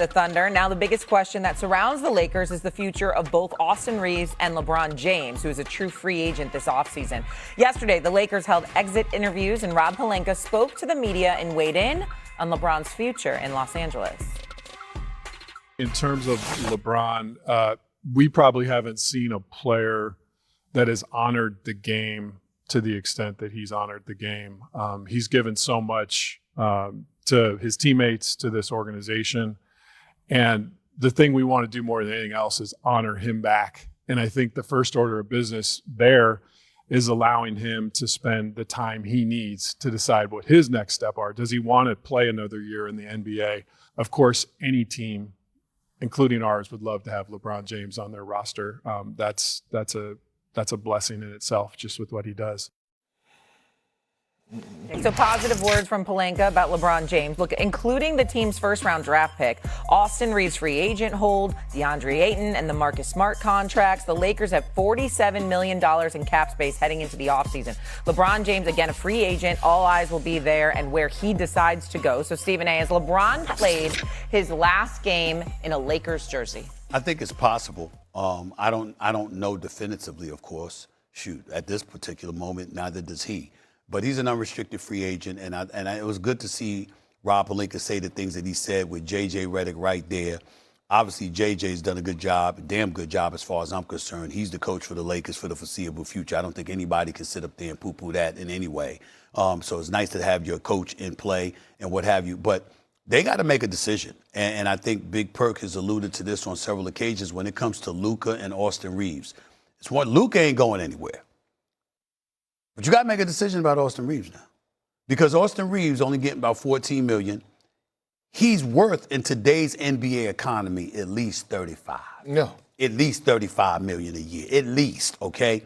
The Thunder. Now the biggest question that surrounds the Lakers is the future of both Austin Reeves and LeBron James, who is a true free agent this offseason. Yesterday, the Lakers held exit interviews and Rob Pelinka spoke to the media and weighed in on LeBron's future in Los Angeles. In terms of LeBron, we probably haven't seen a player that has honored the game to the extent that he's honored the game. He's given so much to his teammates, to this organization. And the thing we want to do more than anything else is honor him back. And I think the first order of business there is allowing him to spend the time he needs to decide what his next step are. Does he want to play another year in the NBA? Of course, any team, including ours, would love to have LeBron James on their roster. That's a blessing in itself, just with what he does. So positive words from Pelinka about LeBron James. Look, including the team's first-round draft pick, Austin Reeves free agent hold, DeAndre Ayton, and the Marcus Smart contracts. The Lakers have $47 million in cap space heading into the offseason. LeBron James, again, a free agent. All eyes will be there and where he decides to go. So, Stephen A., has LeBron played his last game in a Lakers jersey? I think it's possible. I don't know definitively, of course. Shoot, at this particular moment, neither does he. But he's an unrestricted free agent, and it was good to see Rob Pelinka say the things that he said with J.J. Redick right there. Obviously, J.J.'s done a good job, a damn good job as far as I'm concerned. He's the coach for the Lakers for the foreseeable future. I don't think anybody can sit up there and poo-poo that in any way. So it's nice to have your coach in play and what have you. But they got to make a decision, and I think Big Perk has alluded to this on several occasions when it comes to Luka and Austin Reeves. It's one, Luka ain't going anywhere. But you got to make a decision about Austin Reeves now, because Austin Reeves only getting about $14 million. He's worth in today's NBA economy at least $35. No. At least $35 million a year, at least, okay?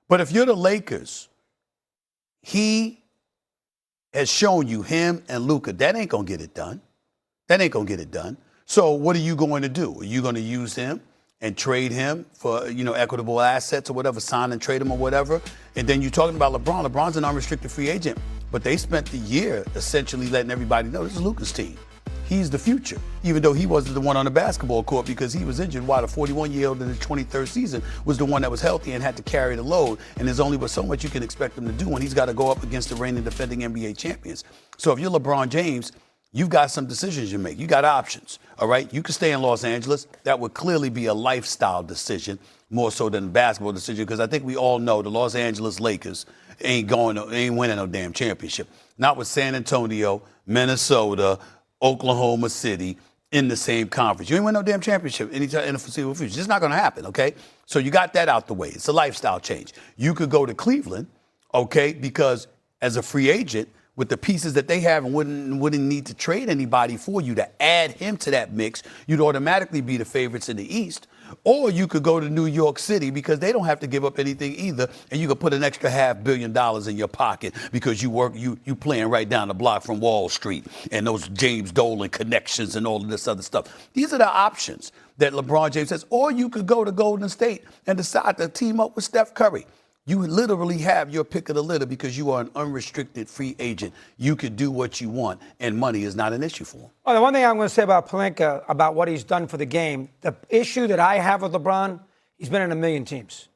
But if you're the Lakers, he has shown you, him and Luka, that ain't going to get it done. That ain't going to get it done. So what are you going to do? Are you going to use him and trade him for, equitable assets or whatever, sign and trade him or whatever? And then you're talking about LeBron. LeBron's an unrestricted free agent. But they spent the year essentially letting everybody know this is Luka's team. He's the future, even though he wasn't the one on the basketball court because he was injured while the 41-year-old in his 23rd season was the one that was healthy and had to carry the load. And there's only but so much you can expect him to do when he's got to go up against the reigning defending NBA champions. So if you're LeBron James, you've got some decisions you make. You got options, all right? You can stay in Los Angeles. That would clearly be a lifestyle decision more so than a basketball decision, because I think we all know the Los Angeles Lakers ain't winning no damn championship. Not with San Antonio, Minnesota, Oklahoma City in the same conference. You ain't win no damn championship anytime in the foreseeable future. It's just not going to happen, okay? So you got that out the way. It's a lifestyle change. You could go to Cleveland, okay, because as a free agent, with the pieces that they have and wouldn't need to trade anybody for you to add him to that mix, you'd automatically be the favorites in the East. Or you could go to New York City because they don't have to give up anything either, and you could put an extra $500 million in your pocket because you playing right down the block from Wall Street and those James Dolan connections and all of this other stuff. These are the options that LeBron James says. Or you could go to Golden State and decide to team up with Steph Curry. You literally have your pick of the litter because you are an unrestricted free agent. You could do what you want, and money is not an issue for him. Well, the one thing I'm going to say about Pelinka, about what he's done for the game, the issue that I have with LeBron, he's been in a million teams.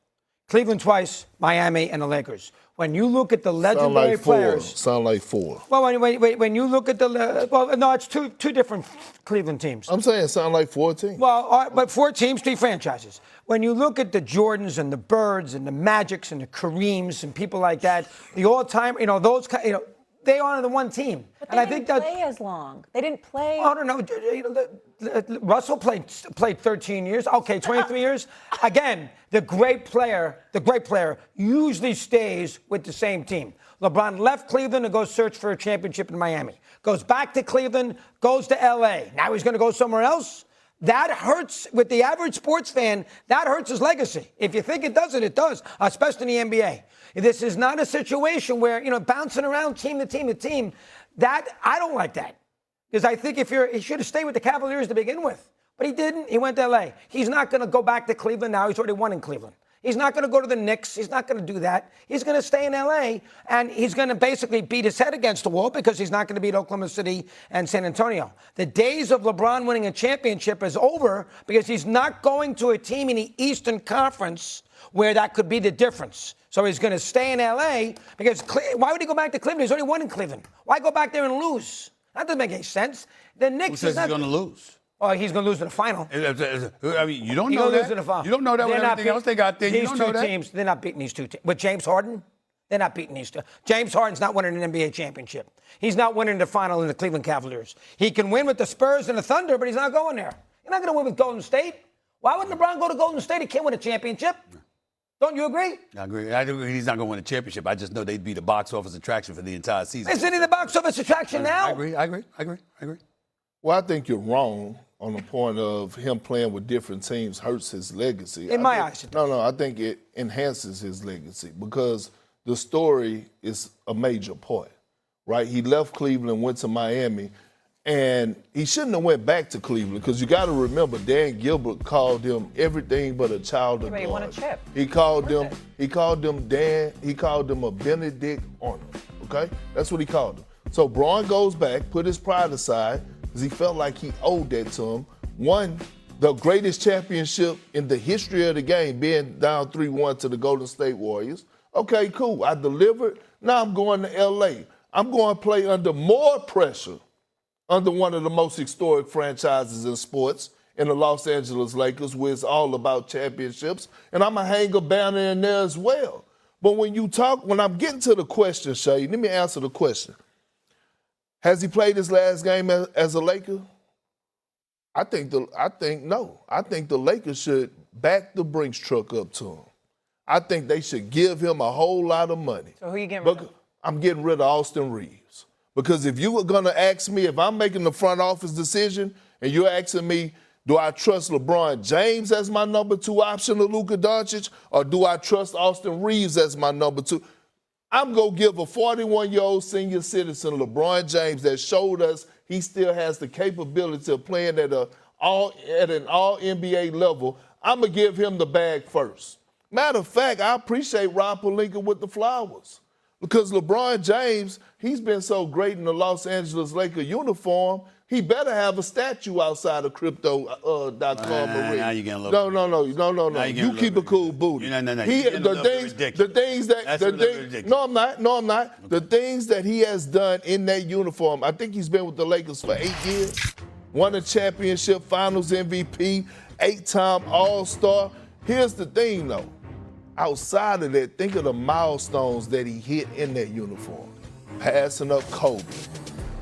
Cleveland twice, Miami, and the Lakers. When you look at the legendary players... Sound like four. Well, when you look at no, it's two different Cleveland teams. I'm saying sound like 4 teams. Well, but 4 teams, 3 franchises. When you look at the Jordans and the Birds and the Magics and the Kareems and people like that, the all-time, those kind, they are the one team. But they didn't play as long. They didn't play. I don't know. Russell played 13 years. Okay, 23 years. Again, the great player usually stays with the same team. LeBron left Cleveland to go search for a championship in Miami. Goes back to Cleveland, goes to L.A. Now he's going to go somewhere else. That hurts with the average sports fan. That hurts his legacy. If you think it doesn't, it does, especially in the NBA. This is not a situation where, bouncing around team to team to team. That, I don't like that. Because I think he should have stayed with the Cavaliers to begin with. But he didn't. He went to L.A. He's not going to go back to Cleveland now. He's already won in Cleveland. He's not going to go to the Knicks. He's not going to do that. He's going to stay in L.A., and he's going to basically beat his head against the wall because he's not going to beat Oklahoma City and San Antonio. The days of LeBron winning a championship is over because he's not going to a team in the Eastern Conference where that could be the difference. So he's going to stay in L.A. because why would he go back to Cleveland? He's only won in Cleveland. Why go back there and lose? That doesn't make any sense. The Knicks. Who says he's going to lose? Oh, he's going to lose in the final. I mean, you don't know that. Lose in the final. You don't know that with everything else they got there. You don't know that. Teams, they're not beating these two teams. With James Harden, they're not beating these two. James Harden's not winning an NBA championship. He's not winning the final in the Cleveland Cavaliers. He can win with the Spurs and the Thunder, but he's not going there. You're not going to win with Golden State. Why would LeBron go to Golden State? He can't win a championship. Don't you agree? I agree. I agree. He's not going to win a championship. I just know they'd be the box office attraction for the entire season. Isn't he the box office attraction now? I agree. Well, I think you're wrong on the point of him playing with different teams hurts his legacy. In my eyes. No, I think it enhances his legacy because the story is a major part, right? He left Cleveland, went to Miami, and he shouldn't have went back to Cleveland because you got to remember Dan Gilbert called him everything but a child of God. He won a chip. He called them Dan. He called them a Benedict Arnold. Okay, that's what he called them. So Braun goes back, put his pride aside because he felt like he owed that to him. Won the greatest championship in the history of the game, being down 3-1 to the Golden State Warriors. Okay, cool. I delivered. Now I'm going to L.A. I'm going to play under more pressure under one of the most historic franchises in sports in the Los Angeles Lakers, where it's all about championships. And I'm going to hang a banner in there as well. But when I'm getting to the question, Shay, let me answer the question. Has he played his last game as a Laker? I think no. I think the Lakers should back the Brinks truck up to him. I think they should give him a whole lot of money. So who are you getting rid of? I'm getting rid of Austin Reeves. Because if you were going to ask me, if I'm making the front office decision and you're asking me, do I trust LeBron James as my number 2 option to Luka Doncic, or do I trust Austin Reeves as my number 2? I'm going to give a 41-year-old senior citizen, LeBron James, that showed us he still has the capability of playing at an all-NBA level. I'm going to give him the bag first. Matter of fact, I appreciate Rob Pelinka with the flowers because LeBron James, he's been so great in the Los Angeles Lakers uniform, he better have a statue outside of Crypto.com. Now you're getting a little No. You keep a cool booty. No. The things that No, I'm not. The things that he has done in that uniform, I think he's been with the Lakers for 8 years. Won a championship, finals MVP, 8-time All-Star. Here's the thing, though. Outside of that, think of the milestones that he hit in that uniform. Passing up Kobe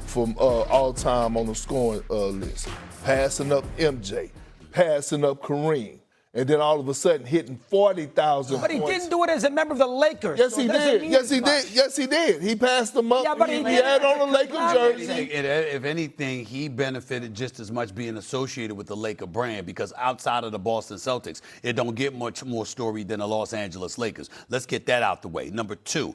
from all-time on the scoring list, passing up MJ, passing up Kareem, and then all of a sudden hitting 40,000 But he didn't do it as a member of the Lakers. Yes, he did. Yes, he did. He passed them up. Yeah, but he had on a Laker jersey. If anything, he benefited just as much being associated with the Laker brand because outside of the Boston Celtics, it don't get much more story than the Los Angeles Lakers. Let's get that out the way. Number 2,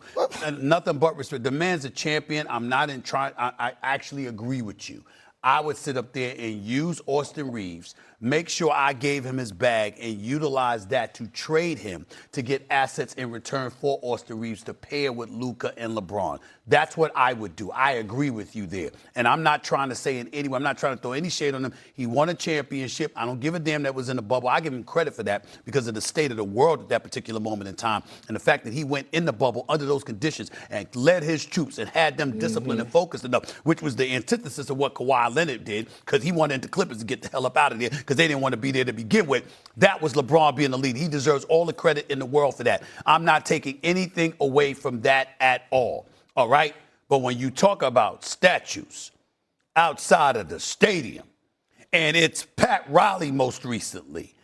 nothing but respect. The man's a champion. I actually agree with you. I would sit up there and use Austin Reeves, make sure I gave him his bag, and utilize that to trade him to get assets in return for Austin Reeves to pair with Luka and LeBron. That's what I would do. I agree with you there. And I'm not trying to say in any way, I'm not trying to throw any shade on him. He won a championship. I don't give a damn that was in the bubble. I give him credit for that because of the state of the world at that particular moment in time and the fact that he went in the bubble under those conditions and led his troops and had them disciplined and focused enough, which was the antithesis of what Kawhi Leonard did because he wanted the Clippers to get the hell up out of there because they didn't want to be there to begin with. That was LeBron being the leader. He deserves all the credit in the world for that. I'm not taking anything away from that at all. All right? But when you talk about statues outside of the stadium, and it's Pat Riley most recently,